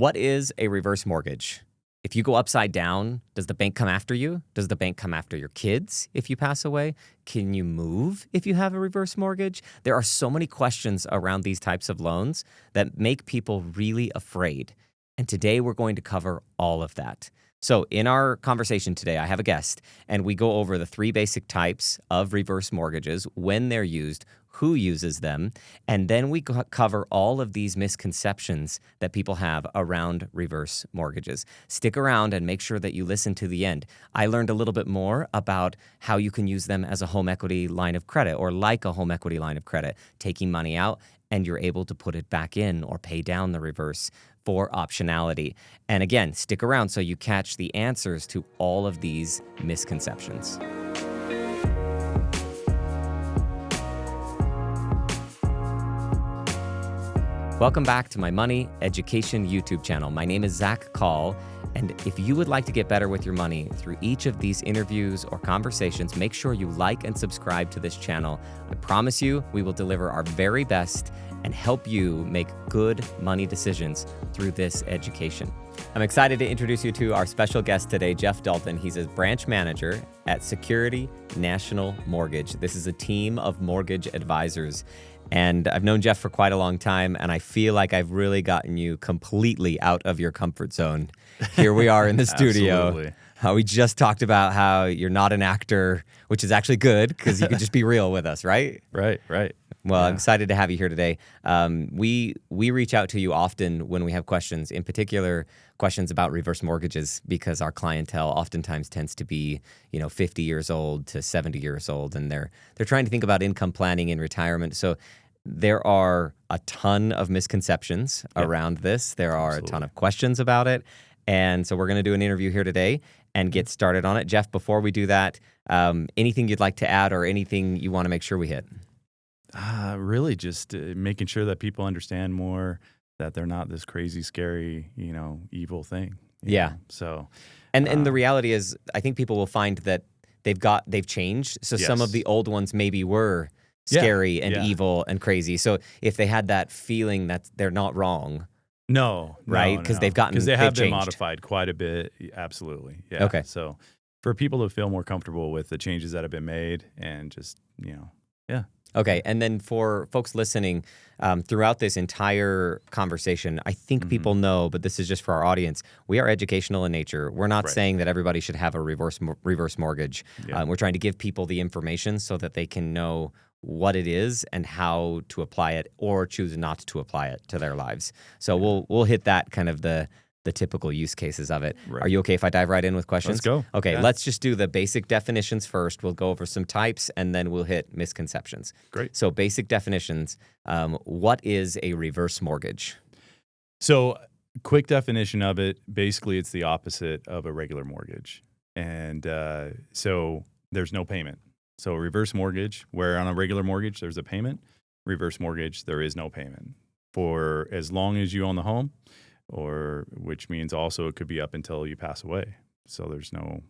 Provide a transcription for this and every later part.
What is a reverse mortgage? If you go upside down, does the bank come after you? Does the bank come after your kids if you pass away? Can you move if you have a reverse mortgage? There are so many questions around these types of loans that make people really afraid. And today we're going to cover all of that. So in our conversation today, I have a guest, and we go over the three basic types of reverse mortgages, when they're used, who uses them, and then we cover all of these misconceptions that people have around reverse mortgages. Stick around and make sure that you listen to the end. I learned a little bit more about how you can use them as a home equity line of credit, or like a home equity line of credit, taking money out and you're able to put it back in or pay down the reverse for optionality. And again, stick around so you catch the answers to all of these misconceptions. Welcome back to my Money Education YouTube channel. My name is Zacc, and if you would like to get better with your money through each of these interviews or conversations, make sure you like and subscribe to this channel. I promise you, we will deliver our very best and help you make good money decisions through this education. I'm excited to introduce you to our special guest today, Jeff Dalton. He's a branch manager at Security National Mortgage. This is a team of mortgage advisors. And I've known Jeff for quite a long time, and I feel like I've really gotten you completely out of your comfort zone. Here we are in the studio. Absolutely. We just talked about how you're not an actor, which is actually good because you can just be real with us, right? Right. Well, I'm excited to have you here today. We reach out to you often when we have questions, in particular questions about reverse mortgages, because our clientele oftentimes tends to be, 50 years old to 70 years old, and they're trying to think about income planning in retirement. So there are a ton of misconceptions around this. There are a ton of questions about it. And so we're going to do an interview here today and get started on it. Jeff, before we do that, anything you'd like to add or anything you want to make sure we hit? Really just making sure that people understand more that they're not this crazy, scary, evil thing. you know? So, And the reality is, I think people will find that they've changed. So some of the old ones maybe were scary and evil and crazy. So if they had that feeling that they're not wrong. No, right? Because they have been changed. modified quite a bit. Absolutely. Yeah. Okay. So for people to feel more comfortable with the changes that have been made and just, Okay, and then for folks listening, throughout this entire conversation, I think people know, but this is just for our audience, we are educational in nature. We're not saying that everybody should have a reverse mortgage. Yeah. We're trying to give people the information so that they can know what it is and how to apply it or choose not to apply it to their lives. So we'll hit that kind of the typical use cases of it. Right. Are you okay if I dive right in with questions? Let's go. Okay, Yeah. let's just do the basic definitions first. We'll go over some types, and then we'll hit misconceptions. Great. So basic definitions, what is a reverse mortgage? So quick definition of it, basically it's the opposite of a regular mortgage. And so there's no payment. So a reverse mortgage, where on a regular mortgage there's a payment, reverse mortgage, there is no payment for as long as you own the home, or which means also it could be up until you pass away. So there's no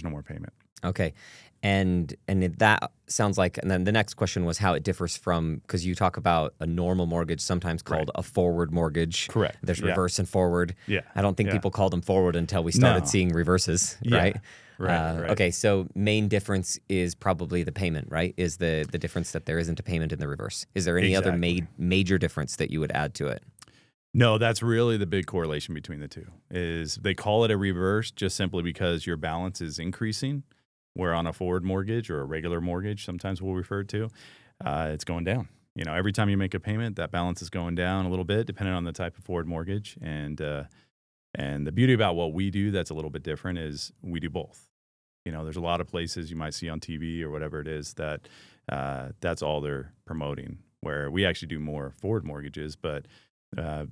more payment. Okay. And that sounds like, and then the next question was how it differs from, because you talk about a normal mortgage, sometimes called a forward mortgage. Correct. There's reverse and forward. Yeah. I don't think people called them forward until we started seeing reverses, right? Right. Okay, so main difference is probably the payment, right? Is the difference that there isn't a payment in the reverse. Is there any other major difference that you would add to it? No, that's really the big correlation between the two. Is they call it a reverse just simply because your balance is increasing, where on a forward mortgage or a regular mortgage, sometimes we'll refer to, it's going down. Every time you make a payment, that balance is going down a little bit, depending on the type of forward mortgage. And the beauty about what we do that's a little bit different is we do both. There's a lot of places you might see on TV or whatever it is that that's all they're promoting, where we actually do more forward mortgages, but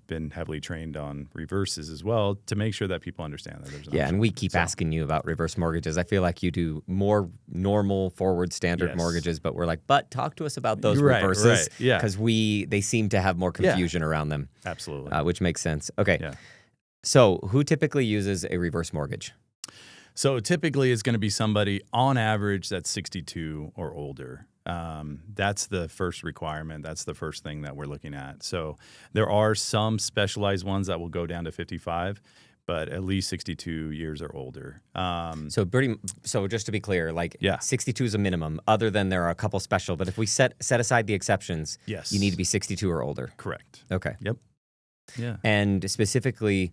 been heavily trained on reverses as well to make sure that people understand that there's an option. And we keep asking you about reverse mortgages. I feel like you do more normal forward standard mortgages, but we're like, but talk to us about those reverses because they seem to have more confusion around them. Absolutely. Which makes sense. Okay. Yeah. So who typically uses a reverse mortgage? So typically it's going to be somebody on average that's 62 or older. That's the first requirement. That's the first thing that we're looking at. So there are some specialized ones that will go down to 55, but at least 62 years or older. So just to be clear, like Yeah. 62 is a minimum, other than there are a couple special. But if we set aside the exceptions, Yes. you need to be 62 or older. Correct. Okay. Yep. Yeah. And specifically,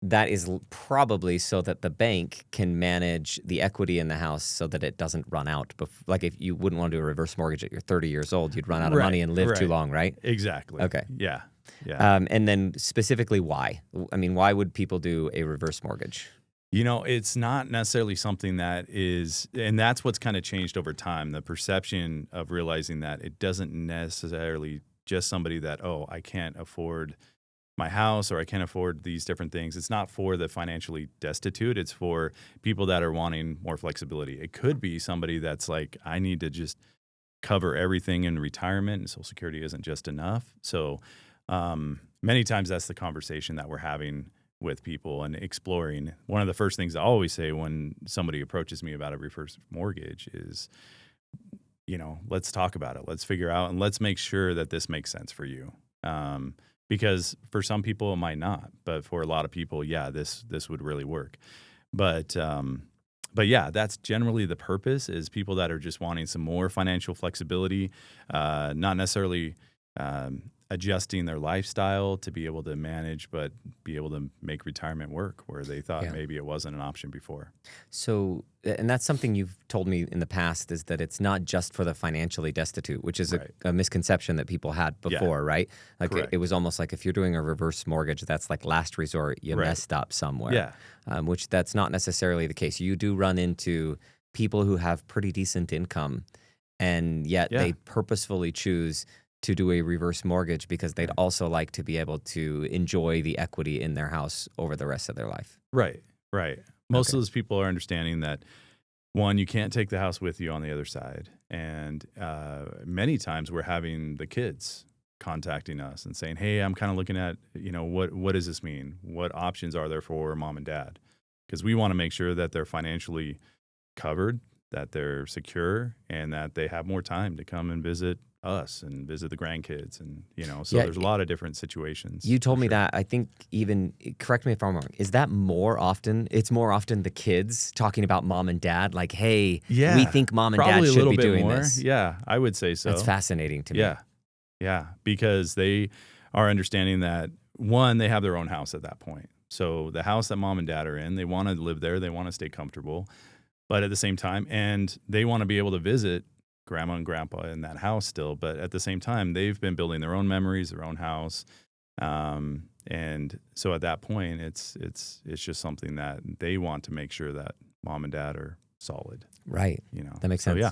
that is probably so that the bank can manage the equity in the house so that it doesn't run out. Like if you wouldn't want to do a reverse mortgage at you're 30 years old, you'd run out of money and live too long, right? Exactly. Okay. Yeah. Yeah. And then specifically why? I mean, why would people do a reverse mortgage? It's not necessarily something that is, and that's what's kind of changed over time. The perception of realizing that it doesn't necessarily just somebody that, oh, I can't afford my house or I can't afford these different things. It's not for the financially destitute. It's for people that are wanting more flexibility. It could be somebody that's like, I need to just cover everything in retirement and Social Security isn't just enough. So many times that's the conversation that we're having with people and exploring. One of the first things I always say when somebody approaches me about a reverse mortgage is, let's talk about it. Let's figure out and let's make sure that this makes sense for you. Because for some people it might not, but for a lot of people, yeah, this would really work. But yeah, that's generally the purpose is people that are just wanting some more financial flexibility, not necessarily adjusting their lifestyle to be able to manage, but be able to make retirement work where they thought maybe it wasn't an option before. So, and that's something you've told me in the past is that it's not just for the financially destitute, which is a misconception that people had before, right? Like it was almost like if you're doing a reverse mortgage, that's like last resort, you messed up somewhere, which that's not necessarily the case. You do run into people who have pretty decent income and yet they purposefully choose to do a reverse mortgage because they'd also like to be able to enjoy the equity in their house over the rest of their life. Right. Most of those people are understanding that, one, you can't take the house with you on the other side. And many times we're having the kids contacting us and saying, hey, I'm kind of looking at, what does this mean? What options are there for mom and dad? Because we want to make sure that they're financially covered, that they're secure, and that they have more time to come and visit us and visit the grandkids. And, so there's a lot of different situations. You told me that. I think even, correct me if I'm wrong, is that more often? It's more often the kids talking about mom and dad, like, hey, we think mom and dad should be doing this. Yeah, I would say so. That's fascinating to me. Yeah, because they are understanding that, one, they have their own house at that point. So the house that mom and dad are in, they want to live there. They want to stay comfortable. But at the same time, and they want to be able to visit grandma and grandpa in that house still, but at the same time, they've been building their own memories, their own house, and so at that point, it's just something that they want to make sure that mom and dad are solid. Right. That makes sense. So, yeah.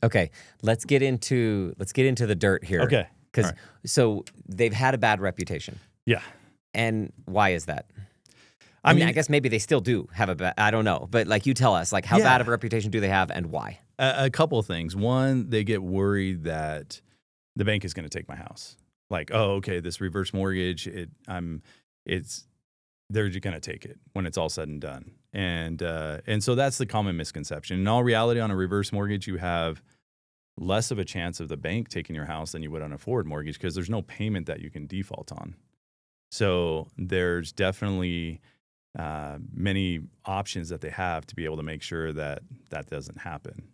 Okay, let's get into the dirt here. Okay. Because so they've had a bad reputation. Yeah. And why is that? I mean, I guess maybe they still do have a bad, I don't know. But like you tell us, like how bad of a reputation do they have and why? A couple of things. One, they get worried that the bank is going to take my house. Like, oh, okay, this reverse mortgage, they're just going to take it when it's all said and done. And so that's the common misconception. In all reality, on a reverse mortgage, you have less of a chance of the bank taking your house than you would on a forward mortgage because there's no payment that you can default on. So there's definitely many options that they have to be able to make sure that that doesn't happen.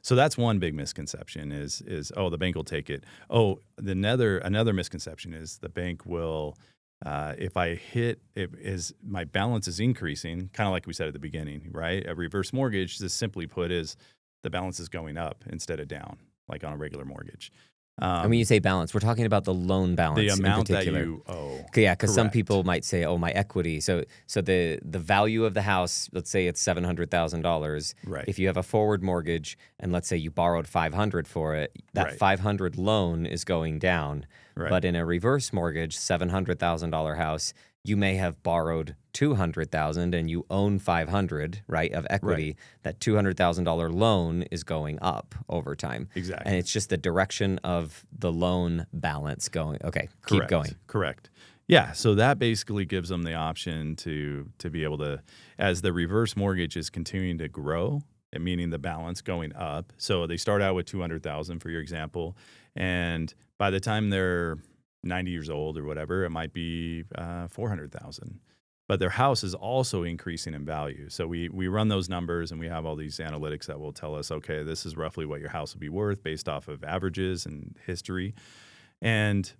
So that's one big misconception is the bank will take it. Oh, another misconception is the bank will, if my balance is increasing, kind of like we said at the beginning, right? A reverse mortgage, just simply put, is the balance is going up instead of down, like on a regular mortgage. And when you say balance, we're talking about the loan balance, the amount in that particular. you owe. Yeah, because some people might say, "Oh, my equity." So the value of the house, let's say it's $700,000. Right. If you have a forward mortgage, and let's say you borrowed $500 for it, that $500 loan is going down. Right. But in a reverse mortgage, $700,000 house, you may have borrowed $200,000 and you own $500, right, of equity. Right. That $200,000 loan is going up over time. Exactly. And it's just the direction of the loan balance going. Okay, keep going. Correct. Yeah, so that basically gives them the option to be able to, as the reverse mortgage is continuing to grow, meaning the balance going up. So they start out with 200,000 for your example, and by the time they're 90 years old or whatever, it might be 400,000. But their house is also increasing in value. So we run those numbers, and we have all these analytics that will tell us, okay, this is roughly what your house will be worth based off of averages and history. And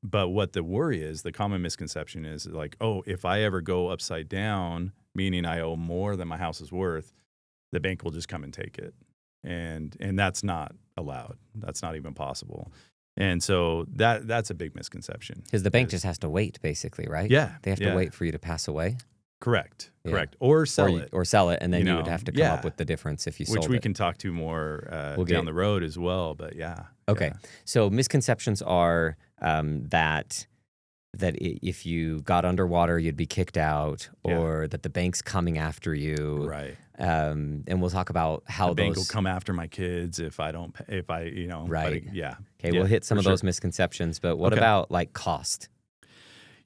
but what the worry is, the common misconception is like, oh, if I ever go upside down, meaning I owe more than my house is worth, the bank will just come and take it. And that's not allowed. That's not even possible. And so that's a big misconception. Because the bank just has to wait, basically, right? Yeah. They have to wait for you to pass away. Correct. Yeah. Correct. Or sell it. Or sell it, and then you would know, have to come up with the difference if you sold it. Which we can talk to more down the road as well. But yeah. Okay. Yeah. So misconceptions are that if you got underwater, you'd be kicked out, or that the bank's coming after you. Right. And we'll talk about how the bank will come after my kids if I don't, Right. But, yeah. Okay. We'll hit some of those misconceptions, but what about like cost?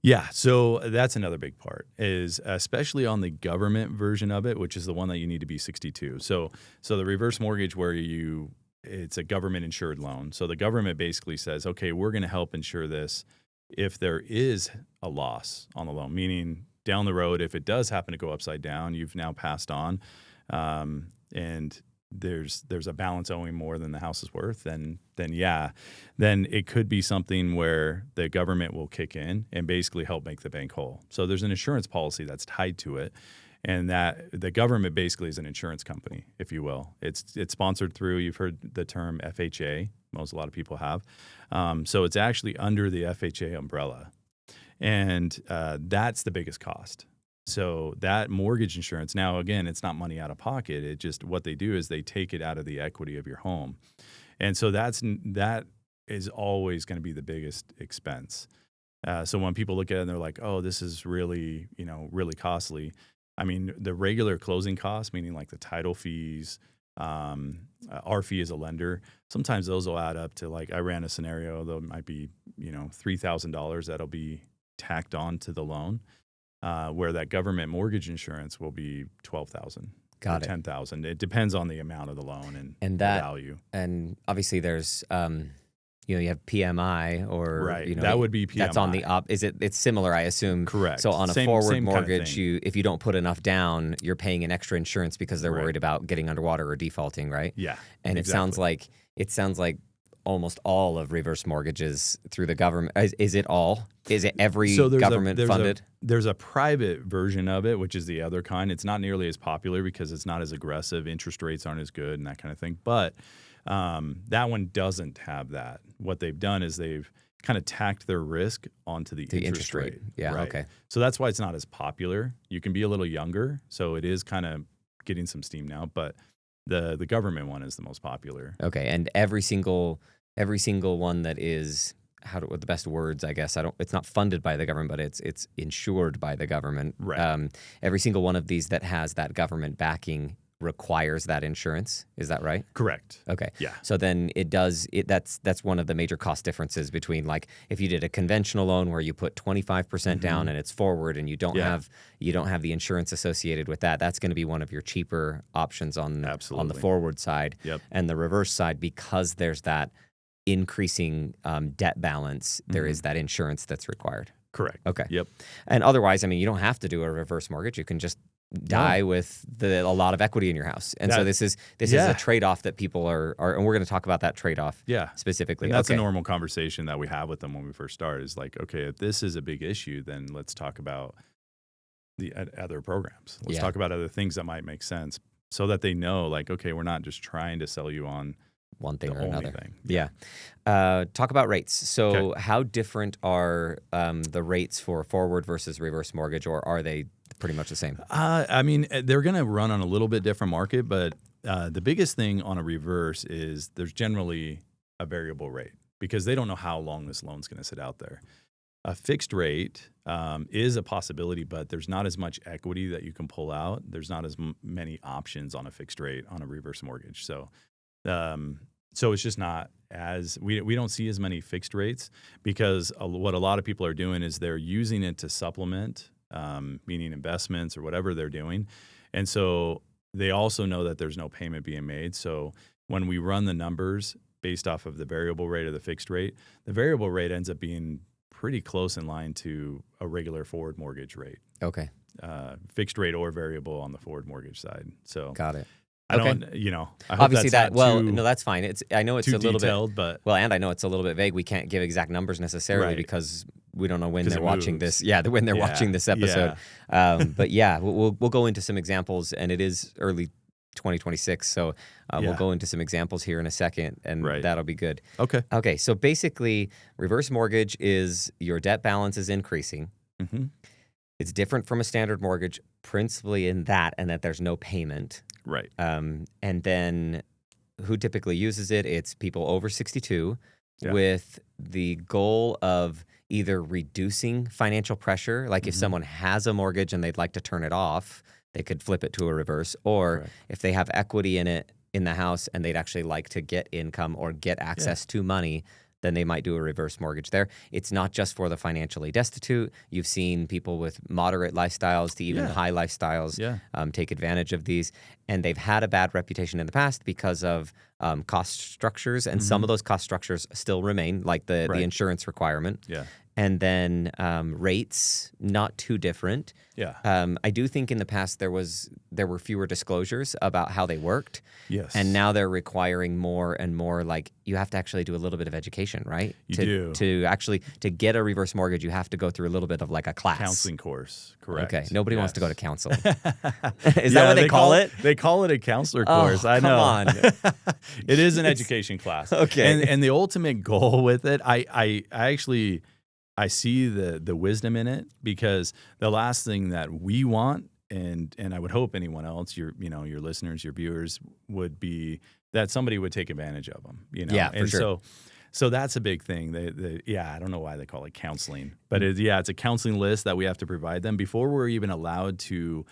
Yeah, so that's another big part, is especially on the government version of it, which is the one that you need to be 62. So the reverse mortgage where it's a government insured loan. So the government basically says, okay, we're going to help insure this if there is a loss on the loan, meaning down the road, if it does happen to go upside down, you've now passed on, and there's a balance owing more than the house is worth, then it could be something where the government will kick in and basically help make the bank whole. So there's an insurance policy that's tied to it, and that the government basically is an insurance company, if you will. It's sponsored through, you've heard the term FHA, a lot of people have. So it's actually under the FHA umbrella, and that's the biggest cost. So that mortgage insurance, now again, it's not money out of pocket. It just, what they do is they take it out of the equity of your home. And so that is always going to be the biggest expense. So when people look at it and they're like, oh, this is really, really costly. I mean, the regular closing costs, meaning like the title fees, our fee as a lender, sometimes those will add up to, like, I ran a scenario, though it might be, $3,000 that'll be tacked on to the loan. Where that government mortgage insurance will be $12,000, Got it. $10,000. It depends on the amount of the loan and the value. And obviously, there's you have PMI, or right. That would be PMI. That's on the it's similar, I assume. Correct. So on a same forward kind of mortgage, thing. if you don't put enough down, you're paying an extra insurance because they're Right. worried about getting underwater or defaulting, right? Yeah. And exactly. it sounds like almost all of reverse mortgages through the government. Is it all? Is it every government funded? There's a private version of it, which is the other kind. It's not nearly as popular because it's not as aggressive. Interest rates aren't as good and that kind of thing. But that one doesn't have that. What they've done is they've kind of tacked their risk onto the interest rate. Yeah, right? okay. So that's why it's not as popular. You can be a little younger, so it is kind of getting some steam now. But the government one is the most popular. Okay, and every single one that is, what the best words, I guess, it's not funded by the government, but it's insured by the government. Right. Every single one of these that has that government backing requires that insurance. Is that right? Correct. Okay. Yeah. So then that's one of the major cost differences between, like, if you did a conventional loan where you put 25% down and it's forward and you don't have the insurance associated with that, that's going to be one of your cheaper options on the forward side. Yep. And the reverse side, because there's that increasing debt balance, there is that insurance that's required. Correct. Okay. Yep. And otherwise, I mean, you don't have to do a reverse mortgage. You can just die with a lot of equity in your house. And so this is a trade-off that people are, and we're going to talk about that trade-off specifically. And that's a normal conversation that we have with them when we first start, is like, okay, if this is a big issue, then let's talk about the other programs. Let's talk about other things that might make sense, so that they know, like, okay, we're not just trying to sell you on one thing the or only another. Thing. Yeah. Talk about rates. So how different are the rates for forward versus reverse mortgage, or are they pretty much the same? I mean, they're going to run on a little bit different market, but the biggest thing on a reverse is there's generally a variable rate, because they don't know how long this loan's going to sit out there. A fixed rate is a possibility, but there's not as much equity that you can pull out. There's not as many options on a fixed rate on a reverse mortgage. So it's just not as, we don't see as many fixed rates, because what a lot of people are doing is they're using it to supplement, meaning investments or whatever they're doing. And so they also know that there's no payment being made. So when we run the numbers based off of the variable rate or the fixed rate, the variable rate ends up being pretty close in line to a regular forward mortgage rate. Okay. Fixed rate or variable on the forward mortgage side. So Got it. I don't, I hope Obviously that's that, not too, no, that's fine. I know it's too a little detailed, bit, but and I know it's a little bit vague. We can't give exact numbers necessarily Right. because we don't know when 'Cause they're it watching moves. this. Yeah, when they're Yeah. watching this episode. But yeah, we'll go into some examples, and it is early 2026, so we'll Yeah. go into some examples here in a second, and Right. that'll be good. okay. Okay, so basically, reverse mortgage is your debt balance is increasing. Mm-hmm. It's different from a standard mortgage, principally in that, and that there's no payment. Right. And then who typically uses it? It's people over 62 Yeah. with the goal of either reducing financial pressure, like if Mhm. someone has a mortgage and they'd like to turn it off, they could flip it to a reverse, or Correct. if they have equity in it in the house and they'd actually like to get income or get access to money, then they might do a reverse mortgage there. It's not just for the financially destitute. You've seen people with moderate lifestyles to even Yeah. high lifestyles Yeah. take advantage of these. And they've had a bad reputation in the past because of cost structures. And some of those cost structures still remain, like the Right. insurance requirement. Yeah. And then rates, not too different. Yeah. I do think in the past there were fewer disclosures about how they worked. Yes. And now they're requiring more and more, like you have to actually do a little bit of education, right? You do. To get a reverse mortgage, you have to go through a little bit of like a class. Counseling course. Correct. Okay. Nobody wants to go to Yes. counsel. Is that what they call it? They call it a counselor Oh, course. I come know. on. It is an education class. Okay. And the ultimate goal with it, I actually see the wisdom in it, because the last thing that we want, and I would hope anyone else, your listeners, your viewers, would be that somebody would take advantage of them. Yeah, for and sure. so that's a big thing. I don't know why they call it counseling, but it's a counseling list that we have to provide them before we're even allowed to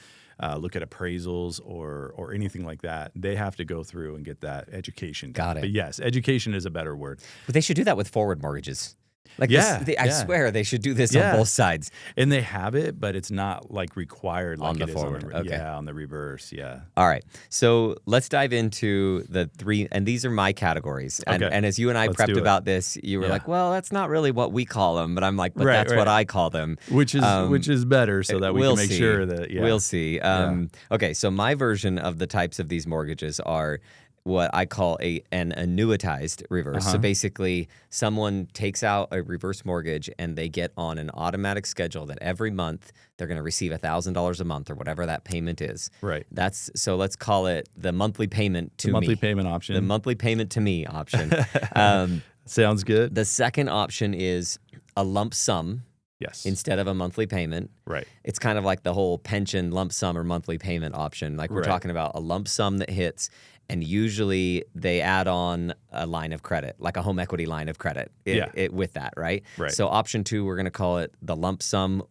look at appraisals or anything like that. They have to go through and get that education. Got it. But yes, education is a better word. But they should do that with forward mortgages. Like Yeah, I yeah. swear they should do this Yeah. on both sides. And they have it, but it's not like required like On the it is forward, on the okay. on the reverse. Yeah. All right. So let's dive into the three, and these are my categories. And, Okay. and as you and I Let's do prepped it. about this, you were Yeah. like, well, that's not really what we call them. But I'm like, but Right, that's what right. I call them. Which is better, so that we We'll can make see. sure that We'll see. Okay, so my version of the types of these mortgages are what I call an annuitized reverse. So basically, someone takes out a reverse mortgage and they get on an automatic schedule that every month they're going to receive $1,000 a month or whatever that payment is. Right. So let's call it the monthly payment to monthly me. payment option. The monthly payment to me option. Sounds good. The second option is a lump sum Yes. instead of a monthly payment. Right. It's kind of like the whole pension lump sum or monthly payment option. Like we're Right. talking about a lump sum that hits, and usually they add on a line of credit, like a home equity line of credit with that, right? Right. So option 2, we're going to call it the lump sum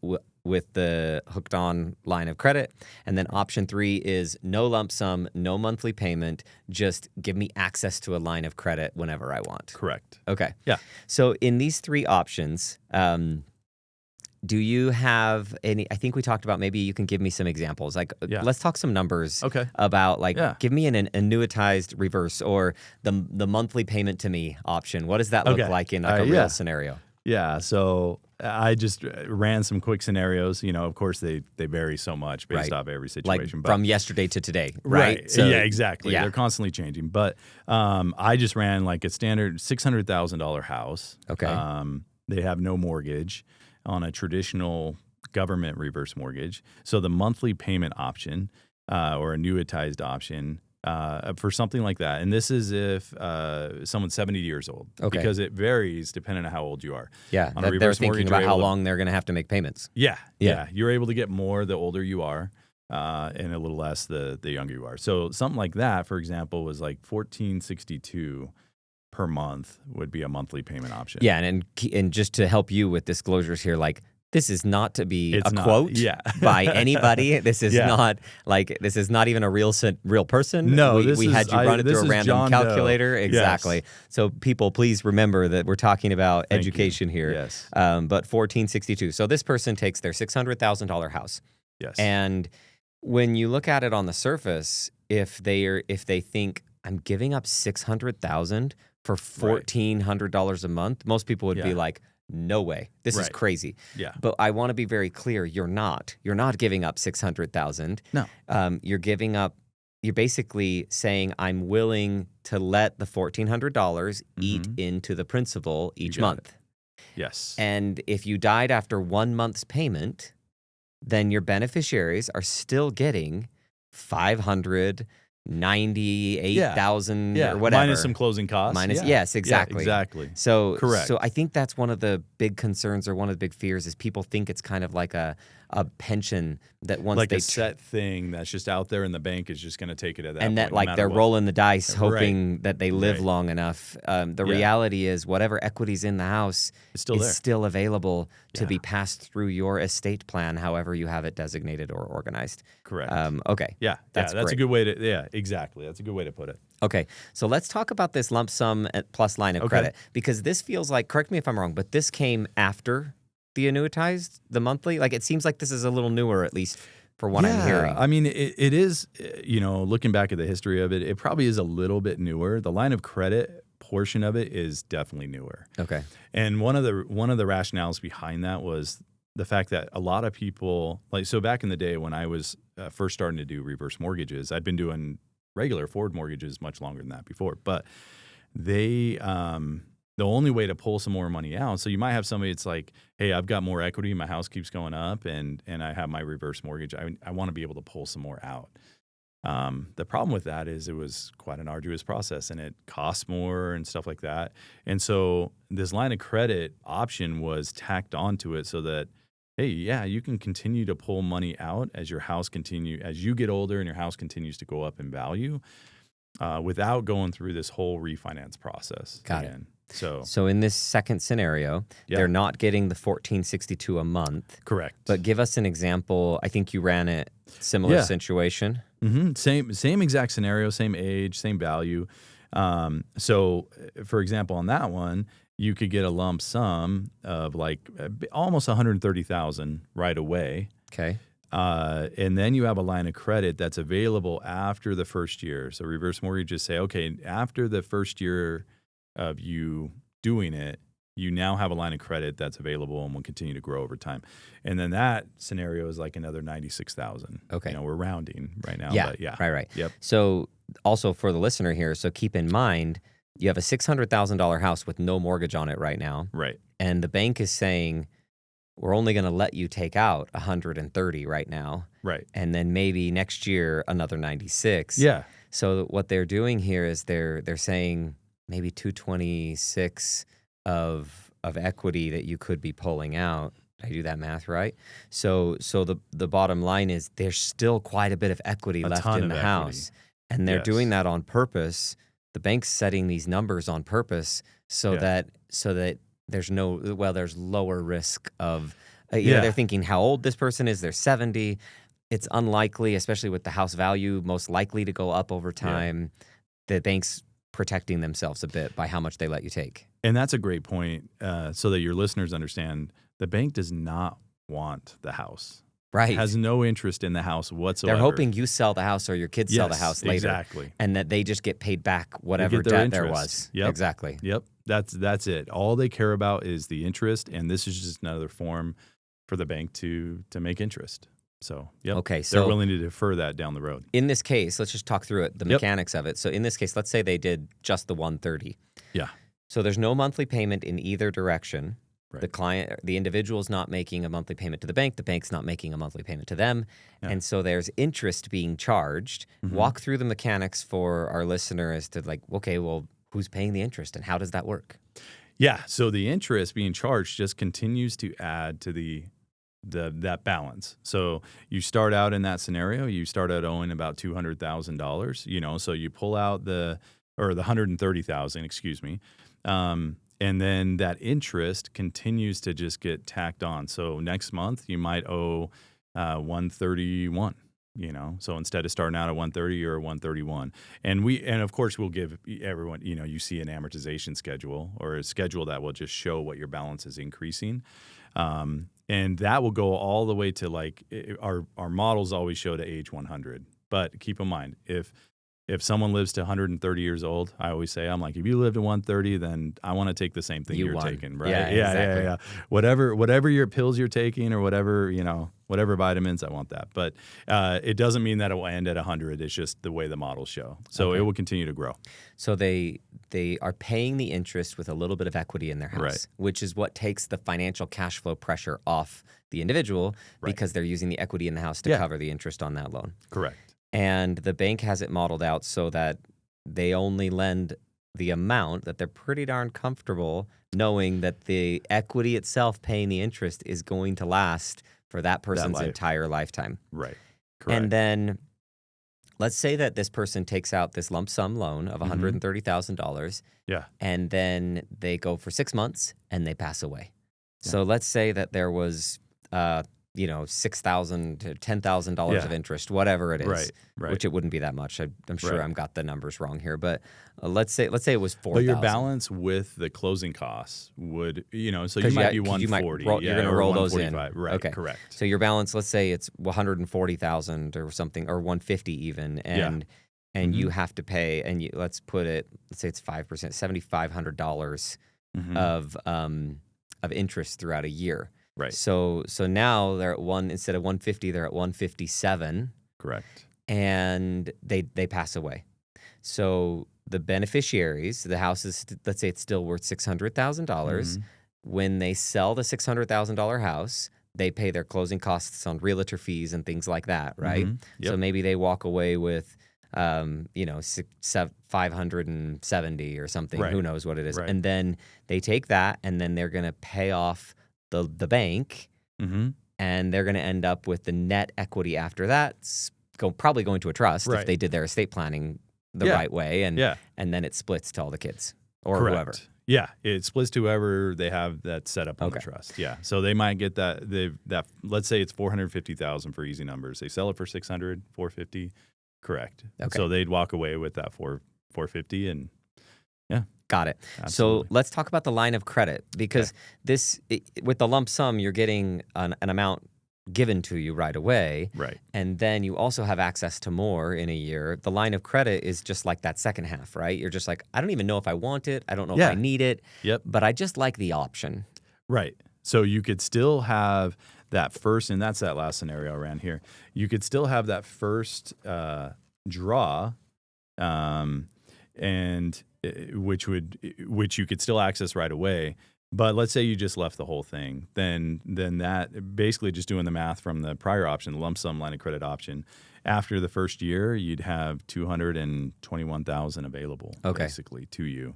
with the hooked on line of credit. And then option 3 is no lump sum, no monthly payment, just give me access to a line of credit whenever I want. Correct. Okay. Yeah. So in these 3 options, do you have any? I think we talked about maybe you can give me some examples. Like, let's talk some numbers. Okay. About like, Yeah. give me an annuitized reverse or the monthly payment to me option. What does that look Okay. like in like a real scenario? Yeah. So I just ran some quick scenarios. Of course, they vary so much based Right. off every Like situation. from yesterday to today, right? So, yeah, exactly. yeah. They're constantly changing. But I just ran like a standard $600,000 house. Okay. They have no mortgage on a traditional government reverse mortgage. So the monthly payment option or annuitized option for something like that. And this is if someone's 70 years old. Okay. Because it varies depending on how old you are. Yeah. On a They're reverse thinking mortgage, about you're how able to- long they're going to have to make payments. Yeah. Yeah. You're able to get more the older you are. And a little less the younger you are. So something like that, for example, was like $1,462 per month would be a monthly payment option. Yeah, and just to help you with disclosures here, like this is not to be It's a not, quote yeah. by anybody. This is Yeah. not like this is not even a real person. No, we, this we is- had you run it this through a is random John Doe. calculator. Exactly. Yes. So people, please remember that we're talking about Thank you. education here. Yes. But 1462. So this person takes their $600,000 house, Yes. and when you look at it on the surface, if they think I'm giving up $600,000 for $1,400 a month, most people would be like, no way, this is crazy. Yeah. But I want to be very clear, you're not giving up $600,000. No. You're basically saying I'm willing to let the $1,400 eat into the principal each month. Yes. And if you died after 1 month's payment, then your beneficiaries are still getting $598,000 or whatever. Minus some closing costs. Yes, exactly. Yeah, exactly. So correct. So I think that's one of the big concerns, or one of the big fears, is people think it's kind of like a pension that once like they a set thing that's just out there, and the bank is just going to take it at that and point, that like they're what. rolling the dice, hoping that they live long enough. The reality is, whatever equity's in the house is still available to be passed through your estate plan, however you have it designated or organized. Correct. Okay. That's a good way to. Yeah, exactly. That's a good way to put it. Okay, so let's talk about this lump sum plus line of credit, because this feels like, correct me if I'm wrong, but this came after the annuitized, the monthly? Like, it seems like this is a little newer, at least for what I'm hearing. I mean, it is, looking back at the history of it, it probably is a little bit newer. The line of credit portion of it is definitely newer. Okay. And one of the rationales behind that was the fact that a lot of people, so back in the day when I was first starting to do reverse mortgages, I'd been doing regular forward mortgages much longer than that before, but they the only way to pull some more money out, so you might have somebody that's like, hey, I've got more equity, my house keeps going up, and I have my reverse mortgage, I want to be able to pull some more out. The problem with that is it was quite an arduous process, and it costs more and stuff like that. And so this line of credit option was tacked onto it so that, hey, you can continue to pull money out as as you get older and your house continues to go up in value, without going through this whole refinance process. Got it. So in this second scenario, they're not getting the $1,462 a month. Correct. But give us an example. I think you ran it similar situation. Mm-hmm. Same exact scenario, same age, same value. So for example, on that one, you could get a lump sum of like almost $130,000 right away. Okay. And then you have a line of credit that's available after the first year. So reverse mortgages say, okay, after the first year of you doing it, you now have a line of credit that's available and will continue to grow over time. And then that scenario is like another $96,000. Okay. We're rounding right now. Yeah. But Right. Yep. So also for the listener here, so keep in mind, you have a $600,000 house with no mortgage on it right now. Right. And the bank is saying, we're only going to let you take out $130 right now. Right. And then maybe next year, another $96. Yeah. So what they're doing here is they're saying maybe $226 of equity that you could be pulling out. Did I do that math right? So the bottom line is there's still quite a bit of equity left in the house. And they're doing that on purpose. The bank's setting these numbers on purpose so that there's lower risk of, they're thinking how old this person is. They're 70. It's unlikely, especially with the house value, most likely to go up over time. The bank's protecting themselves a bit by how much they let you take. And that's a great point, so that your listeners understand the bank does not want the house. Right. Has no interest in the house whatsoever. They're hoping you sell the house or your kids sell the house later. Exactly. And that they just get paid back whatever debt there was. Yep. Exactly. Yep. That's it. All they care about is the interest, and this is just another form for the bank to make interest. So, okay, they're willing to defer that down the road. In this case, let's just talk through it, the mechanics of it. So in this case, let's say they did just the $130. Yeah. So there's no monthly payment in either direction. Right. The individual's not making a monthly payment to the bank's not making a monthly payment to them. Yeah. And so there's interest being charged. Mm-hmm. Walk through the mechanics for our listener as to like, okay, well, who's paying the interest and how does that work? Yeah. So the interest being charged just continues to add to that balance. So you start out in that scenario, you start out owing about $200,000, so you pull out the $130,000, excuse me. And then that interest continues to just get tacked on. So next month you might owe $131. So instead of starting out at 130, you're at 131. And of course we'll give everyone, you see an amortization schedule or a schedule that will just show what your balance is increasing. And that will go all the way to our models always show to age 100. But keep in mind, if someone lives to 130 years old, I always say, I'm like, if you live to 130, then I want to take the same thing you're taking, right? Yeah, exactly. Yeah. Whatever your pills you're taking or whatever, whatever vitamins, I want that. But it doesn't mean that it will end at 100. It's just the way the models show. So it will continue to grow. So they are paying the interest with a little bit of equity in their house, Right. which is what takes the financial cash flow pressure off the individual because they're using the equity in the house to cover the interest on that loan. Correct. And the bank has it modeled out so that they only lend the amount that they're pretty darn comfortable knowing that the equity itself paying the interest is going to last for that person's entire lifetime. Right. Correct. And then let's say that this person takes out this lump sum loan of $130,000. Yeah. And then they go for 6 months and they pass away. Yeah. So let's say that there was $6,000 to $10,000 of interest, whatever it is, right. Which it wouldn't be that much. I'm sure I've got the numbers wrong here, but let's say it was $4,000. But your balance with the closing costs would, so you might be 140. You're going to roll those in, right? Okay, correct. So your balance, let's say it's 140,000 or something, or 150 even, and you have to pay, and let's say it's 5%, $7,500 of interest throughout a year. Right. So now they're at instead of 150, they're at 157. Correct. And they pass away. So the beneficiaries, the house is, let's say it's still worth $600,000. When they sell the $600,000 house, they pay their closing costs on realtor fees and things like that, right? Yep. So maybe they walk away with, 570 or something. Right. Who knows what it is? Right. And then they take that, and then they're going to pay off the bank, and they're going to end up with the net equity after that. Probably going to a trust if they did their estate planning the right way, and then it splits to all the kids or whoever. Yeah, it splits to whoever they have that set up on the trust. Yeah, so they might get that. Let's say it's $450,000 for easy numbers. They sell it for $600,000, $450,000. Correct. Okay. So they'd walk away with that $450,000 and. Yeah. Got it. Absolutely. So let's talk about the line of credit, because with the lump sum, you're getting an amount given to you right away. Right. And then you also have access to more in a year. The line of credit is just like that second half, right? You're just like, I don't even know if I want it. I don't know if I need it. Yep. But I just like the option. Right. So you could still have that first, and that's that last scenario around here. You could still have that first draw, and which you could still access right away. But let's say you just left the whole thing, then that basically just doing the math from the prior option, the lump sum line of credit option, after the first year, you'd have $221,000 available basically to you.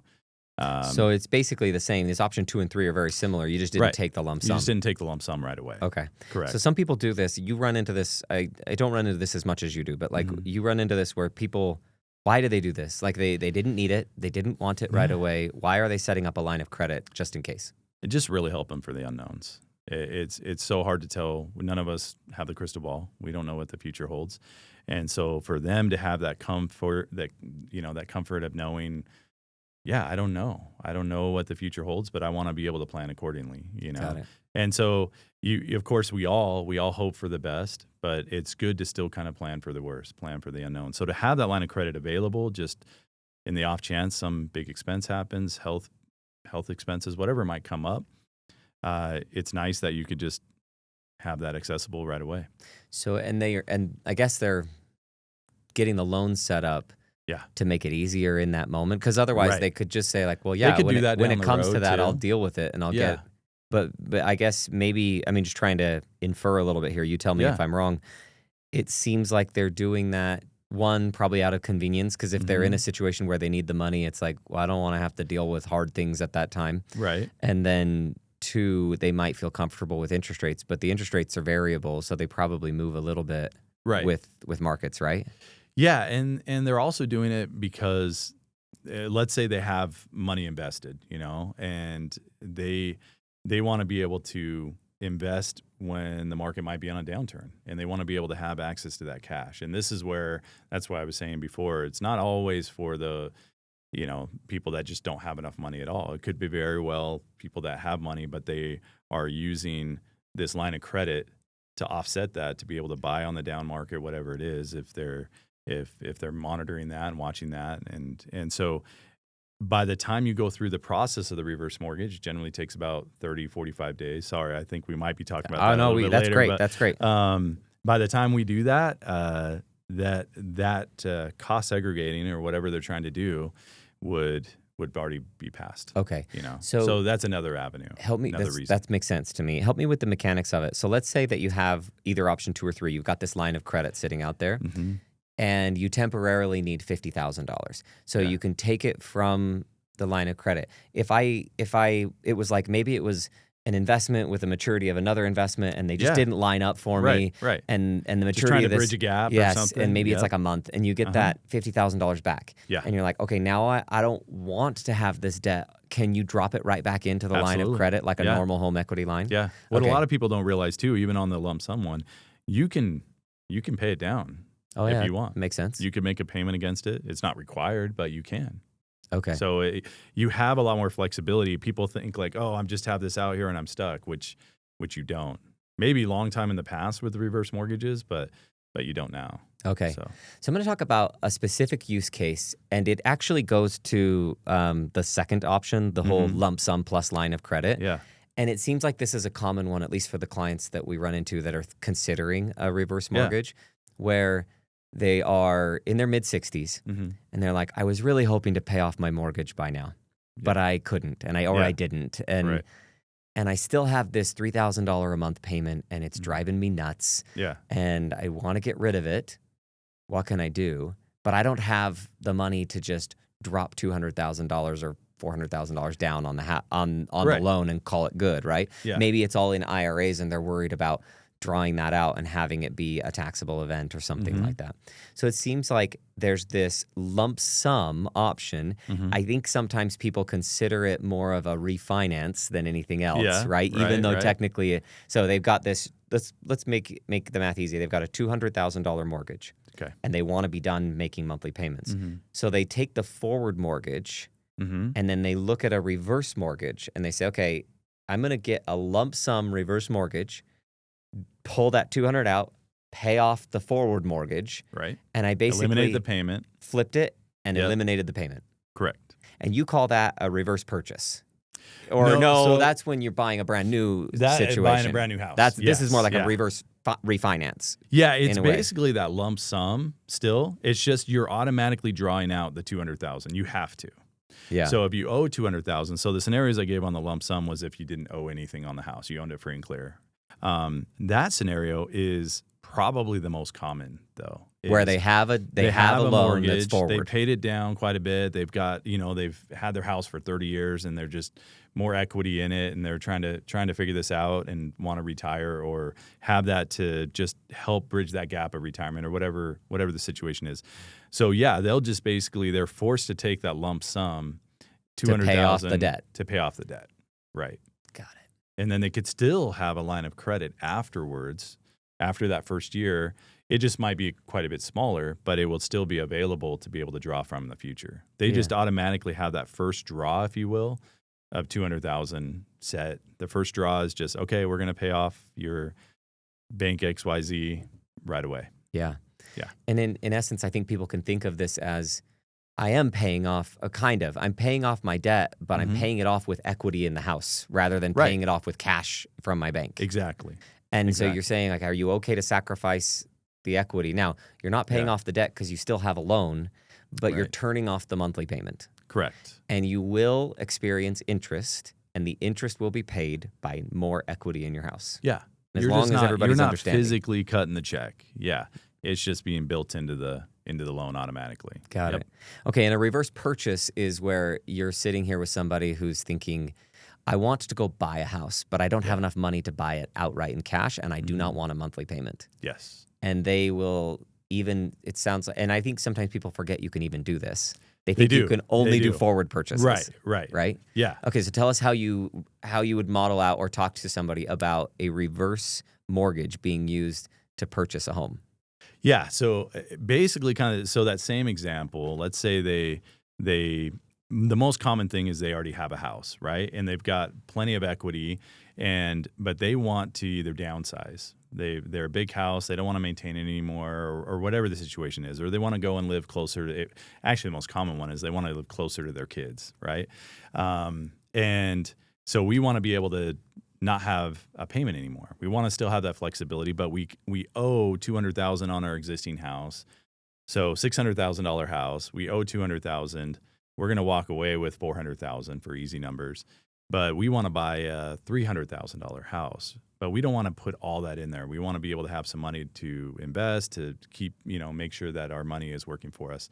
So it's basically the same. This option 2 and 3 are very similar. You just didn't take the lump sum. You just didn't take the lump sum right away. Okay. Correct. So some people do this. You run into this. I don't run into this as much as you do, but you run into this where people, why do they do this? Like they didn't need it. They didn't want it right away. Why are they setting up a line of credit just in case? It just really helped them for the unknowns. It's so hard to tell. None of us have the crystal ball. We don't know what the future holds. And so for them to have that comfort, that comfort of knowing, I don't know. I don't know what the future holds, but I want to be able to plan accordingly, Got it. And so you of course we all hope for the best, but it's good to still kind of plan for the worst, plan for the unknown. So to have that line of credit available, just in the off chance some big expense happens, health expenses, whatever might come up, it's nice that you could just have that accessible right away. So and I guess they're getting the loan set up to make it easier in that moment, because otherwise they could just say like, well, they could do that when down it the comes road to that, too. I'll deal with it and I'll get. But I guess maybe, just trying to infer a little bit here. You tell me if I'm wrong. It seems like they're doing that, one, probably out of convenience, because if they're in a situation where they need the money, it's like, well, I don't want to have to deal with hard things at that time. Right. And then 2, they might feel comfortable with interest rates, but the interest rates are variable, so they probably move a little bit with markets, right? Yeah, and they're also doing it because let's say they have money invested, and they want to be able to invest when the market might be on a downturn, and they want to be able to have access to that cash. And this is where, that's why I was saying before, it's not always for the, people that just don't have enough money at all. It could be very well people that have money, but they are using this line of credit to offset that, to be able to buy on the down market, whatever it is, if they're monitoring that and watching that. And so by the time you go through the process of the reverse mortgage, it generally takes about 30, 45 days. Sorry, I think we might be talking about that a little bit that's later. great. But, That's great. by the time we do that, cost segregating or whatever they're trying to do would already be passed. Okay. So that's another avenue. Help me. Another reason. That makes sense to me. Help me with the mechanics of it. So let's say that you have either option 2 or 3. You've got this line of credit sitting out there, and you temporarily need $50,000. So you can take it from the line of credit. If it was like maybe it was an investment with a maturity of another investment, and they just didn't line up for me. Right. And the maturity Just trying to of this, bridge a gap or yes, something. and maybe it's like a month, and you get that $50,000 back. Yeah. And you're like, okay, now I don't want to have this debt. Can you drop it right back into the line of credit like a normal home equity line? Yeah. What a lot of people don't realize too, even on the lump sum one, you can pay it down if you want. Makes sense. You can make a payment against it. It's not required, but you can. Okay. So you have a lot more flexibility. People think like, oh, I'm just have this out here and I'm stuck, which you don't. Maybe a long time in the past with the reverse mortgages, but you don't now. Okay. So I'm going to talk about a specific use case, and it actually goes to the second option, the whole lump sum plus line of credit. yeah. And it seems like this is a common one, at least for the clients that we run into that are considering a reverse mortgage, where they are in their mid-60s, and they're like, I was really hoping to pay off my mortgage by now, but I couldn't, I didn't. And I still have this $3,000 a month payment, and it's driving me nuts. Yeah. And I want to get rid of it. What can I do? But I don't have the money to just drop $200,000 or $400,000 down on the loan and call it good, right? Yeah. Maybe it's all in IRAs, and they're worried about drawing that out and having it be a taxable event or something like that. So it seems like there's this lump sum option. I think sometimes people consider it more of a refinance than anything else, right? Even though technically, so they've got this, let's make the math easy. They've got a $200,000 mortgage, and they want to be done making monthly payments. So they take the forward mortgage, and then they look at a reverse mortgage, and they say, okay, I'm going to get a lump sum reverse mortgage, pull that $200 out, pay off the forward mortgage, and I basically eliminate the payment, flipped it, and eliminated the payment. Correct. And you call that a reverse purchase, or so that's when you're buying a brand new situation. Buying a brand new house. This is more like a reverse refinance. Yeah, it's basically that lump sum. Still, it's just you're automatically drawing out the $200,000. You have to. Yeah. So if you owe $200,000, so the scenarios I gave on the lump sum was if you didn't owe anything on the house, you owned it free and clear. That scenario is probably the most common, though. Where they have a loan mortgage that's forward. They paid it down quite a bit. They've got, they've had their house for 30 years and they're just more equity in it, and they're trying to figure this out and want to retire or have that to just help bridge that gap of retirement or whatever the situation is. So yeah, they'll just basically, they're forced to take that lump sum, $200,000 to pay off the debt. To pay off the debt. Right. Got it. And then they could still have a line of credit afterwards, after that first year. It just might be quite a bit smaller, but it will still be available to be able to draw from in the future. They just automatically have that first draw, if you will, of $200,000 set. The first draw is just, okay, we're going to pay off your bank XYZ right away. Yeah. Yeah. And in essence, I think people can think of this as, I am paying off I'm paying off my debt, but I'm paying it off with equity in the house rather than paying it off with cash from my bank. Exactly. And so you're saying, like, are you okay to sacrifice the equity? Now, you're not paying off the debt because you still have a loan, but you're turning off the monthly payment. Correct. And you will experience interest, and the interest will be paid by more equity in your house. Yeah. As long as everybody's understanding. You're not physically cutting the check. Yeah. It's just being built into the loan automatically. Got it. Okay, and a reverse purchase is where you're sitting here with somebody who's thinking, I want to go buy a house, but I don't have enough money to buy it outright in cash, and I do not want a monthly payment. Yes. And they will it sounds like, and I think sometimes people forget you can even do this. They think you can only do forward purchases. Right? Yeah. Okay, so tell us how you would model out or talk to somebody about a reverse mortgage being used to purchase a home. Yeah. So basically so that same example, let's say they the most common thing is they already have a house, right? And they've got plenty of equity, but they want to either downsize. They're a big house. They don't want to maintain it anymore, or whatever the situation is, or they want to go and live closer to it. Actually, the most common one is they want to live closer to their kids, right? And so we want to be able to not have a payment anymore. We want to still have that flexibility, but we owe $200,000 on our existing house. So $600,000 house, we owe $200,000. We're going to walk away with $400,000 for easy numbers, but we want to buy a $300,000 house. But we don't want to put all that in there. We want to be able to have some money to invest, to keep, make sure that our money is working for us.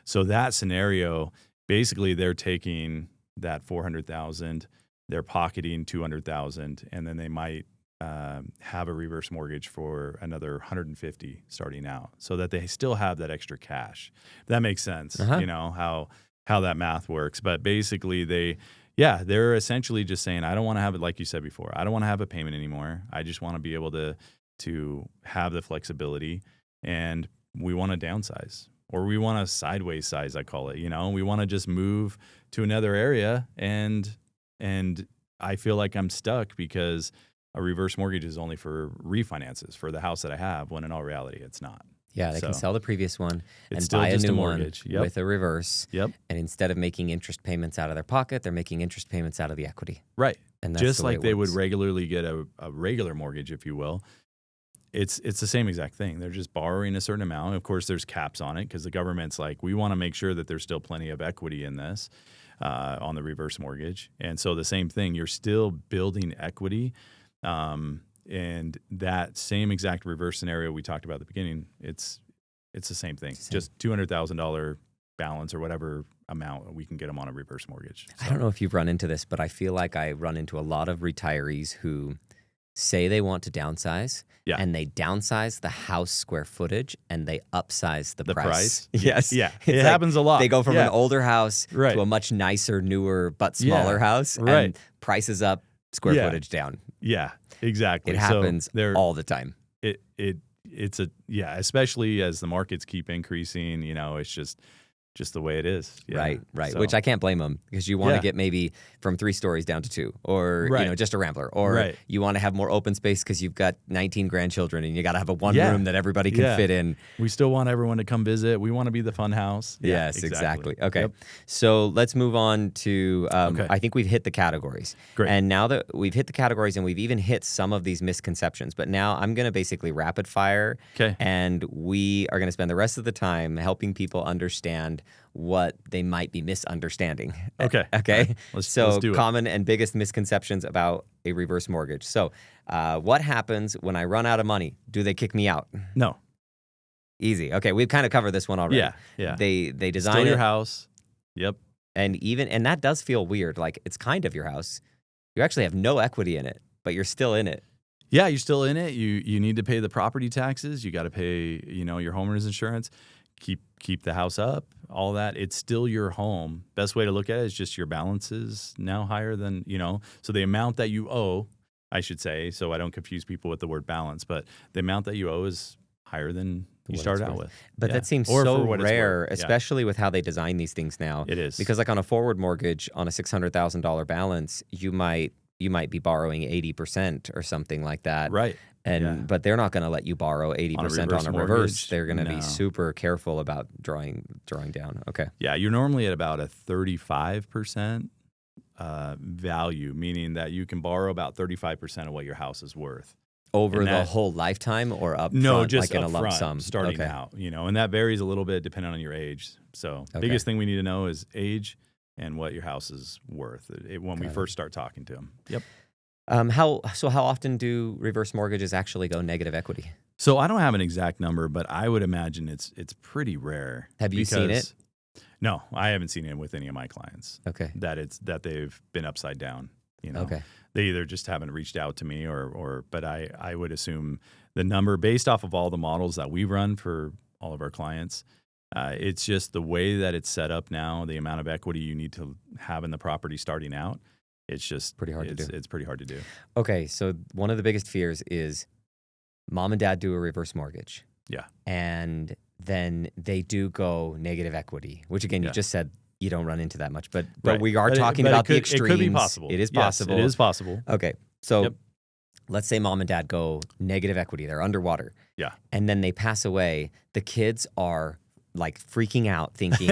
So that scenario, basically, they're taking that $400,000, they're pocketing $200,000, and then they might have a reverse mortgage for another $150,000 starting out, so that they still have that extra cash. If that makes sense. How that math works. But basically, they're essentially just saying, I don't want to have it, like you said before, I don't want to have a payment anymore. I just want to be able to have the flexibility, and we want to downsize, or we want to sideways size, I call it. We want to just move to another area, and I feel like I'm stuck because a reverse mortgage is only for refinances for the house that I have, when in all reality, it's not. Yeah, they can sell the previous one and still buy a just new a one mortgage. with a reverse. Yep. And instead of making interest payments out of their pocket, they're making interest payments out of the equity. Right. And that's just the way like it they would works. regularly get a regular mortgage, if you will. It's the same exact thing. They're just borrowing a certain amount. Of course, there's caps on it because the government's like, we want to make sure that there's still plenty of equity in this on the reverse mortgage. And so the same thing, you're still building equity. And that same exact reverse scenario we talked about at the beginning, it's the same thing. Just $200,000 balance or whatever amount we can get them on a reverse mortgage. So. I don't know if you've run into this, but I feel like I run into a lot of retirees who say they want to downsize, and they downsize the house square footage and they upsize the price. Yes. Yeah. It happens a lot. They go from an older house right. to a much nicer, newer, but smaller house, right. and prices up, square footage down. Yeah, exactly. It happens all the time. It's especially as the markets keep increasing, it's just the way it is. Yeah. Right. So. Which I can't blame them, because you want to get maybe from 3 stories down to 2, or just a rambler, or you want to have more open space because you've got 19 grandchildren and you got to have a one room that everybody can fit in. We still want everyone to come visit. We want to be the fun house. Yes, exactly. Okay. Yep. So let's move on to, I think we've hit the categories. Great. And now that we've hit the categories and we've even hit some of these misconceptions, but now I'm going to basically rapid fire. Okay. And we are going to spend the rest of the time helping people understand what they might be misunderstanding. Okay. Okay. Right. Let's do it. Common and biggest misconceptions about a reverse mortgage. So what happens when I run out of money? Do they kick me out? No. Easy. Okay. We've kind of covered this one already. Yeah. They design Still your it, house. Yep. and that does feel weird. Like, it's kind of your house. You actually have no equity in it, but you're still in it. Yeah, you're still in it. You need to pay the property taxes. You got to pay, your homeowner's insurance. Keep the house up, all that. It's still your home. Best way to look at it is just your balance is now higher than, so the amount that you owe, I should say, so I don't confuse people with the word balance, but the amount that you owe is higher than you started out with. But that seems so rare, especially with how they design these things now. It is. Because like on a forward mortgage on a $600,000 balance, you might be borrowing 80% or something like that. Right. But they're not going to let you borrow 80% on a reverse. They're going to be super careful about drawing down. Okay. Yeah, you're normally at about a 35% value, meaning that you can borrow about 35% of what your house is worth. Over the whole lifetime or up front, no, just like in a up lump front, sum? starting out, and that varies a little bit depending on your age. So biggest thing we need to know is age and what your house is worth when we first start talking to them. Yep. How often do reverse mortgages actually go negative equity? So I don't have an exact number, but I would imagine it's pretty rare. Have you seen it? No, I haven't seen it with any of my clients. Okay. That they've been upside down. Okay. They either just haven't reached out to me but I would assume the number based off of all the models that we run for all of our clients. It's just the way that it's set up now, the amount of equity you need to have in the property starting out. It's just pretty hard to do. It's pretty hard to do. Okay, so one of the biggest fears is mom and dad do a reverse mortgage. Yeah. And then they do go negative equity, which again, you just said you don't run into that much. But Right. we are But talking it about the could, extremes. It could be possible. It is Yes, possible. it is possible. Okay. So Yep. let's say mom and dad go negative equity. They're underwater. Yeah. And then they pass away. The kids are like freaking out thinking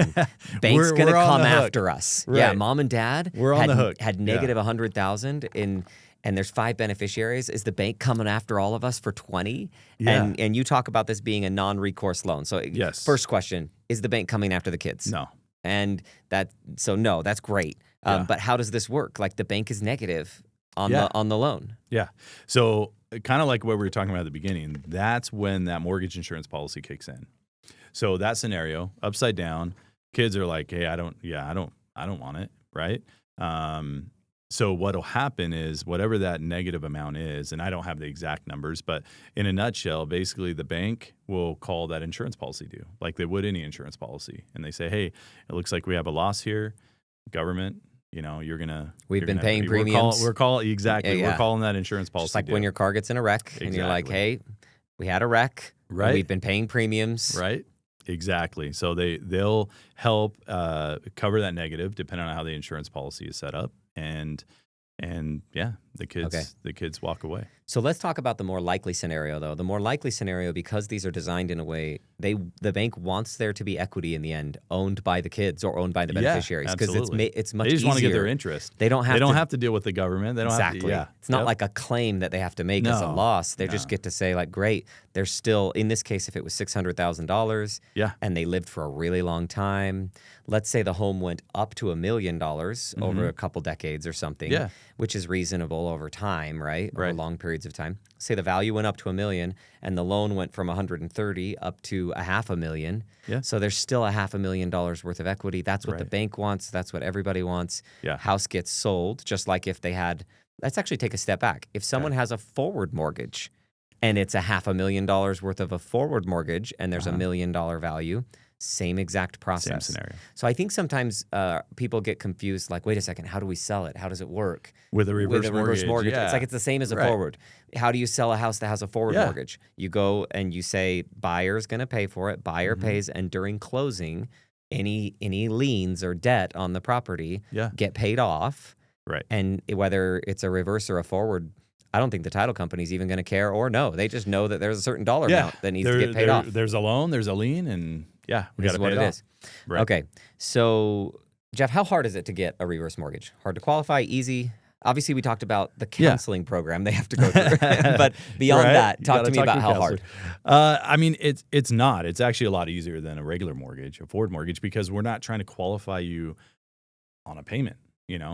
bank's going to we're on come the hook. after us. Yeah, Right. mom and dad We're on the hook. had negative 100,000 in, and there's 5 beneficiaries. Is the bank coming after all of us for 20? Yeah. And you talk about this being a non-recourse loan. So Yes. first question, is the bank coming after the kids? No. And no, that's great. Yeah. But how does this work? Like the bank is negative on Yeah. the loan. Yeah. So kind of like what we were talking about at the beginning, that's when that mortgage insurance policy kicks in. So that scenario, upside down, kids are like, hey, I don't want it, right? So what'll happen is whatever that negative amount is, and I don't have the exact numbers, but in a nutshell, basically the bank will call that insurance policy due, like they would any insurance policy. And they say, hey, it looks like we have a loss here. Government, We've been paying premiums. We're calling Yeah. We're calling that insurance policy Just like due. when your car gets in a wreck and you're like, Exactly. hey, we had a wreck. Right. We've been paying premiums. Right. Exactly. So they'll help cover that negative depending on how the insurance policy is set up, and yeah, the kids walk away. So let's talk about the more likely scenario, though. The more likely scenario, because these are designed in a way, the bank wants there to be equity in the end, owned by the kids or owned by the beneficiaries, because absolutely. it's much They just easier. want to get their interest. They don't have to deal with the government. They don't exactly. have to. Yeah. It's not Yep. like a claim that they have to make as a No. loss. They just No. get to say, like, great, they're still, in this case, if it was $600,000 Yeah. and they lived for a really long time, let's say the home went up to $1 million over a couple decades or something, Yeah. which is reasonable over time, right? Over Right. long periods of time. Say the value went up to $1 million and the loan went from 130 up to $500,000. Yeah. So there's still $500,000 worth of equity. That's what the Right. bank wants. That's what everybody wants. Yeah. House gets sold, just like if they had, let's actually take a step back. If someone has a forward mortgage and it's $500,000 worth of a forward mortgage and there's $1 million value, same exact process. Same scenario. So I think sometimes people get confused, like, wait a second, how do we sell it? How does it work? With a reverse mortgage. It's like it's the same as a Right. forward. How do you sell a house that has a forward Yeah. mortgage? You go and you say buyer's going to pay for it, buyer pays, and during closing, any liens or debt on the property Yeah. get paid off. Right. And whether it's a reverse or a forward, I don't think the title company's even going to care or no. They just know that there's a certain dollar amount that needs to get paid off. There's a loan, there's a lien, and yeah, we got This to is what pay it it is. off. Right. Okay. So, Jeff, how hard is it to get a reverse mortgage? Hard to qualify? Easy? Obviously, we talked about the counseling program they have to go through. But beyond Right? that, You talk gotta to me about your how counselor. hard. I mean, it's not. It's actually a lot easier than a regular mortgage, a forward mortgage, because we're not trying to qualify you on a payment.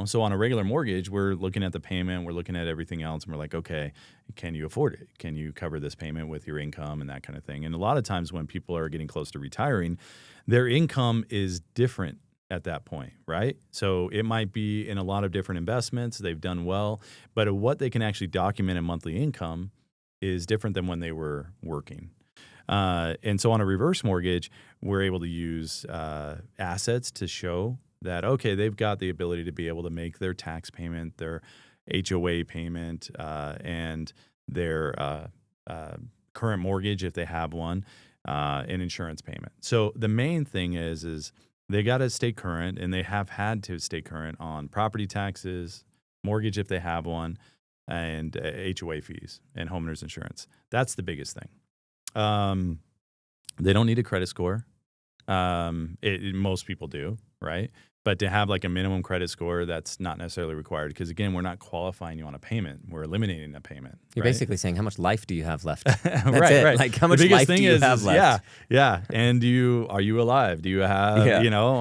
So on a regular mortgage, we're looking at the payment, we're looking at everything else, and we're like, okay, can you afford it? Can you cover this payment with your income and that kind of thing? And a lot of times when people are getting close to retiring, their income is different at that point, right? So it might be in a lot of different investments, they've done well, but what they can actually document in monthly income is different than when they were working. And so on a reverse mortgage, we're able to use assets to show that, okay, they've got the ability to be able to make their tax payment, their HOA payment, and their current mortgage, if they have one, an insurance payment. So the main thing is they got to stay current, and they have had to stay current on property taxes, mortgage if they have one, and HOA fees and homeowners insurance. That's the biggest thing. They don't need a credit score. Most people do, right? But to have like a minimum credit score, that's not necessarily required because, again, we're not qualifying you on a payment. We're eliminating a payment. You're right? basically saying, how much life do you have left? That's right, it. right. Like, how much the biggest life thing do you is, have left? Yeah. And are you alive? Do you have,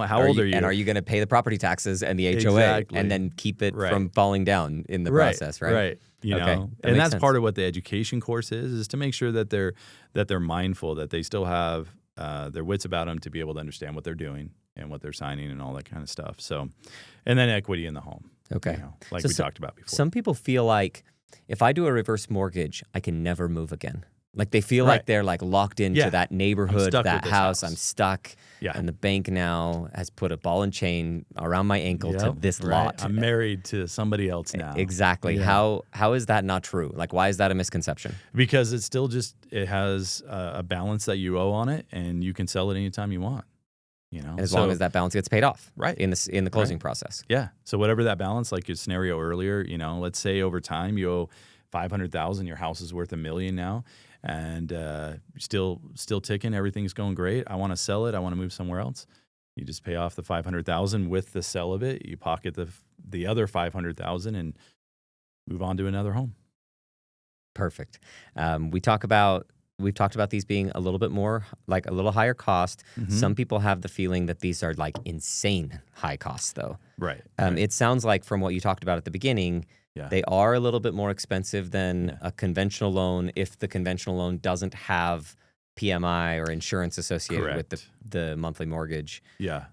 how old are you? And are you going to pay the property taxes and the HOA Exactly. and then keep it Right. from falling down in the process, right? Right. Okay, that And makes that's sense. part of what the education course is to make sure that they're mindful, that they still have their wits about them to be able to understand what they're doing and what they're signing and all that kind of stuff. So, and then equity in the home. Okay. Like So we talked about before. Some people feel like if I do a reverse mortgage, I can never move again. Like they feel Right. like they're like locked into Yeah. that neighborhood, stuck that with this house. house. I'm stuck. Yeah. And the bank now has put a ball and chain around my ankle to Yep, this right. lot. I'm married to somebody else now. Exactly. Yeah. How is that not true? Like, why is that a misconception? Because it's still it has a balance that you owe on it, and you can sell it anytime you want. As long as that balance gets paid off right in the closing process. Yeah. So whatever that balance, like your scenario earlier, let's say over time you owe $500,000, your house is worth $1 million now, and still ticking, everything's going great. I want to sell it. I want to move somewhere else. You just pay off the $500,000 with the sell of it. You pocket the other $500,000 and move on to another home. Perfect. We've talked about these being a little bit more, like a little higher cost. Mm-hmm. Some people have the feeling that these are like insane high costs, though. Right. It sounds like from what you talked about at the beginning, they are a little bit more expensive than a conventional loan if the conventional loan doesn't have PMI or insurance associated with the monthly mortgage. Yeah.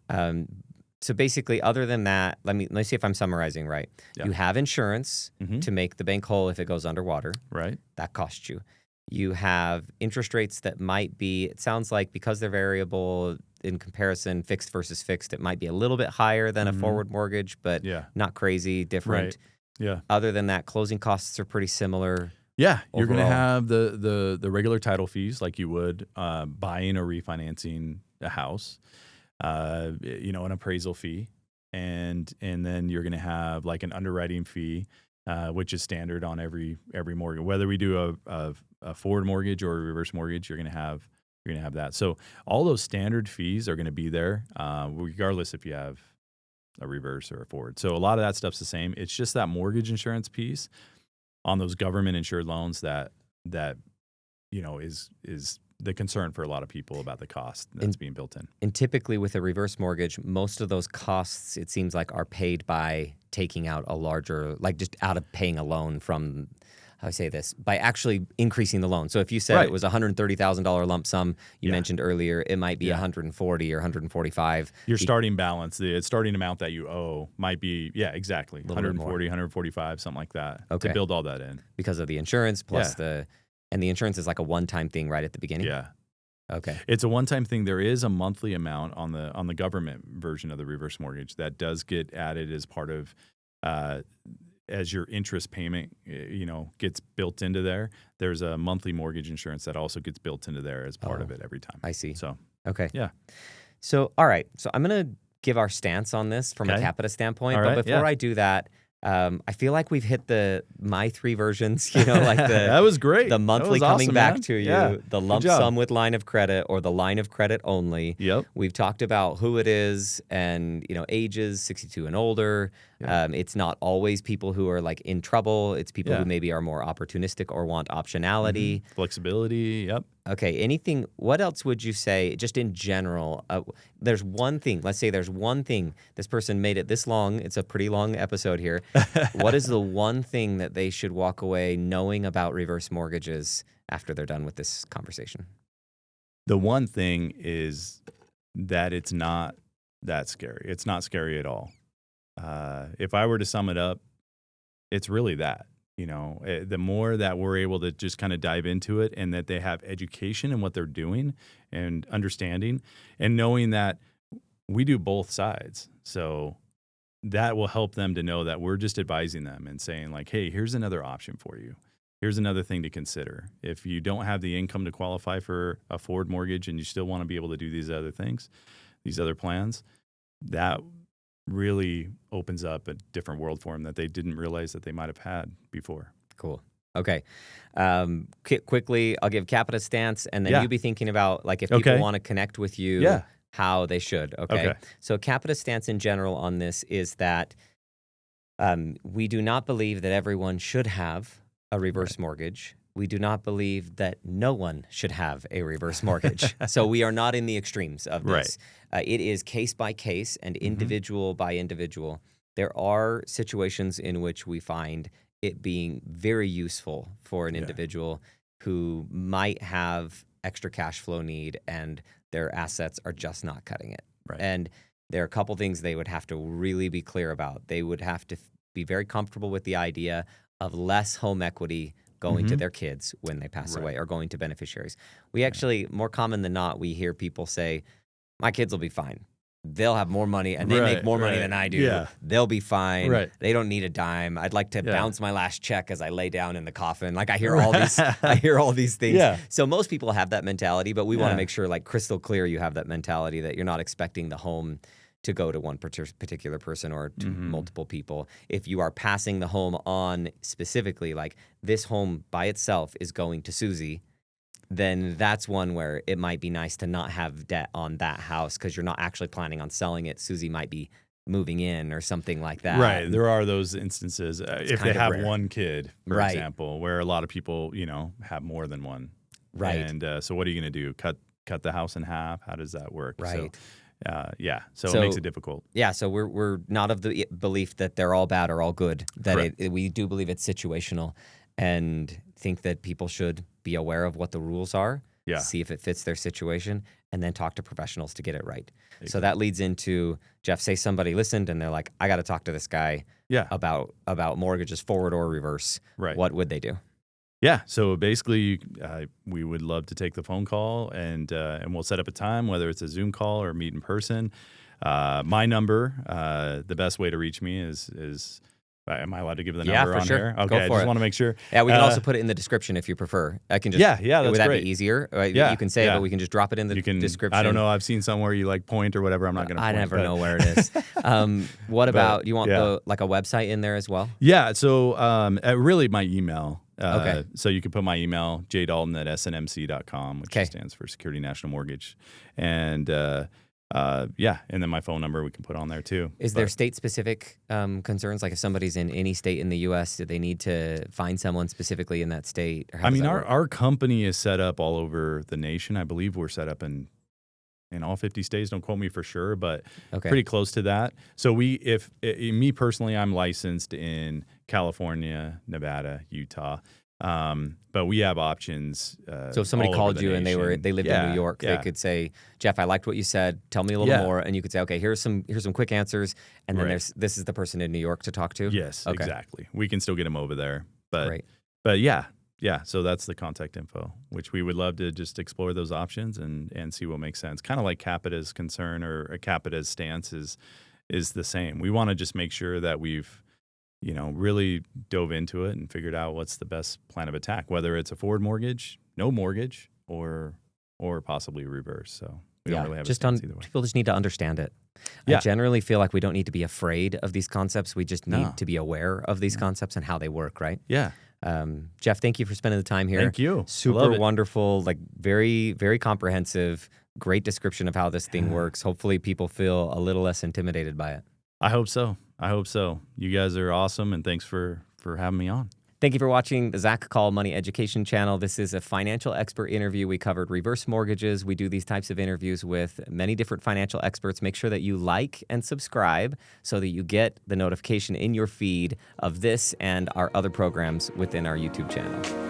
So basically, other than that, let me see if I'm summarizing right. Yeah. You have insurance to make the bank whole if it goes underwater. Right. That costs you. You have interest rates that might be, it sounds like because they're variable in comparison, fixed versus fixed, it might be a little bit higher than a forward mortgage, but not crazy different. Right. Yeah. Other than that, closing costs are pretty similar. Yeah, you're going to overall. have the regular title fees like you would buying or refinancing a house, an appraisal fee, and then you're going to have like an underwriting fee, which is standard on every mortgage. Whether we do a forward mortgage or a reverse mortgage, you're going to have that. So all those standard fees are going to be there, regardless if you have a reverse or a forward. So a lot of that stuff's the same. It's just that mortgage insurance piece on those government insured loans that is the concern for a lot of people about the cost that's being built in. And typically with a reverse mortgage, most of those costs, it seems like, are paid by taking out a larger, like just out of paying a loan from, how do I say this, by actually increasing the loan. So if you said it was $130,000 lump sum, you mentioned earlier, it might be 140 or 145. Your starting balance, the starting amount that you owe might be, exactly, 140, 145, something like that, to build all that in. Because of the insurance plus and the insurance is like a one-time thing right at the beginning? Yeah. Okay. It's a one-time thing. There is a monthly amount on the government version of the reverse mortgage that does get added as part of as your interest payment, gets built into there. There's a monthly mortgage insurance that also gets built into there as part of it every time. I see. So, okay. Yeah. So, all right. So I'm going to give our stance on this from a Capita standpoint. All but right, before I do that, I feel like we've hit my three versions, like that was great. The monthly coming awesome, back man. to you, Yeah. the lump sum with line of credit or the line of credit only. Yep. We've talked about who it is and, ages 62 and older. Yep. It's not always people who are like in trouble. It's people who maybe are more opportunistic or want optionality. Flexibility. Yep. Okay. What else would you say, just in general? There's one thing, let's say there's one thing, this person made it this long. It's a pretty long episode here. What is the one thing that they should walk away knowing about reverse mortgages after they're done with this conversation? The one thing is that it's not that scary. It's not scary at all. If I were to sum it up, it's really that. The more that we're able to just kind of dive into it and that they have education in what they're doing and understanding and knowing that we do both sides. So that will help them to know that we're just advising them and saying like, hey, here's another option for you. Here's another thing to consider. If you don't have the income to qualify for a forward mortgage and you still want to be able to do these other things, these other plans, that really opens up a different world for them that they didn't realize that they might have had before. Cool. Okay. Quickly, I'll give Capita's stance, and then you be thinking about like if people want to connect with you, how they should. Okay. So Capita's stance in general on this is that we do not believe that everyone should have a reverse mortgage. We do not believe that no one should have a reverse mortgage. So we are not in the extremes of this. It is case by case and individual by individual. There are situations in which we find it being very useful for an individual who might have extra cash flow need and their assets are just not cutting it. Right. And there are a couple things they would have to really be clear about. They would have to be very comfortable with the idea of less home equity going to their kids when they pass away or going to beneficiaries. We actually, more common than not, we hear people say, my kids will be fine. they'll have more money and they make more money than I do. Yeah. They'll be fine. Right. They don't need a dime. I'd like to Yeah. bounce my last check as I lay down in the coffin. Like I hear all these things. Yeah. So most people have that mentality, but we want to Yeah. make sure like crystal clear you have that mentality that you're not expecting the home to go to one particular person or to multiple people. If you are passing the home on specifically, like this home by itself is going to Susie, then that's one where it might be nice to not have debt on that house because you're not actually planning on selling it. Susie might be moving in or something like that. Right. There are those instances if they have rare. one kid, for Right. example, where a lot of people, have more than one. Right. And so what are you going to do? Cut the house in half? How does that work? Right. So it makes it difficult. Yeah, so we're not of the belief that they're all bad or all good. That we do believe it's situational, and think that people should be aware of what the rules are. Yeah. See if it fits their situation, and then talk to professionals to get it right. So that leads into Jeff. Say somebody listened and they're like, "I got to talk to this guy about mortgages, forward or reverse." Right. What would they do? Yeah. So basically, we would love to take the phone call and we'll set up a time, whether it's a Zoom call or meet in person. My number, the best way to reach me is am I allowed to give the number on sure. here? Go Okay. I for just it. want to make sure. Yeah, we can also put it in the description if you prefer. I can just that's would that great. be easier? Yeah, You can say it, yeah. but we can just drop it in the description. I don't know. I've seen somewhere you like point or whatever. I'm not going to. I never know where it is. What about you want like a website in there as well? Yeah. So really my email. Okay. So you can put my email, jdalton@snmc.com, which stands for Security National Mortgage. And and then my phone number we can put on there too. Is there state-specific concerns? Like if somebody's in any state in the U.S., do they need to find someone specifically in that state? Or how does that work? Our company is set up all over the nation. I believe we're set up in all 50 states. Don't quote me for sure, but pretty close to that. So me personally, I'm licensed in California, Nevada, Utah. But we have options. So if somebody called you and they lived in New York, they Yeah. could say, "Jeff, I liked what you said. Tell me a little more." And you could say, "Okay, here's some quick answers." And then this is the person in New York to talk to. Yes, exactly. We can still get them over there. But Right. yeah. So that's the contact info, which we would love to just explore those options and see what makes sense. Kind of like Capita's concern or Capita's stance is the same. We want to just make sure that we've really dove into it and figured out what's the best plan of attack, whether it's a forward mortgage, no mortgage, or possibly reverse. So we don't really have a stance either way. People just need to understand it. Yeah. I generally feel like we don't need to be afraid of these concepts. We just need to be aware of these concepts and how they work, right? Yeah. Jeff, thank you for spending the time here. Thank you. Super wonderful, like very, very comprehensive, great description of how this thing works. Hopefully people feel a little less intimidated by it. I hope so. You guys are awesome, and thanks for having me on. Thank you for watching the Zacc Call Money Education channel. This is a financial expert interview. We covered reverse mortgages. We do these types of interviews with many different financial experts. Make sure that you like and subscribe so that you get the notification in your feed of this and our other programs within our YouTube channel.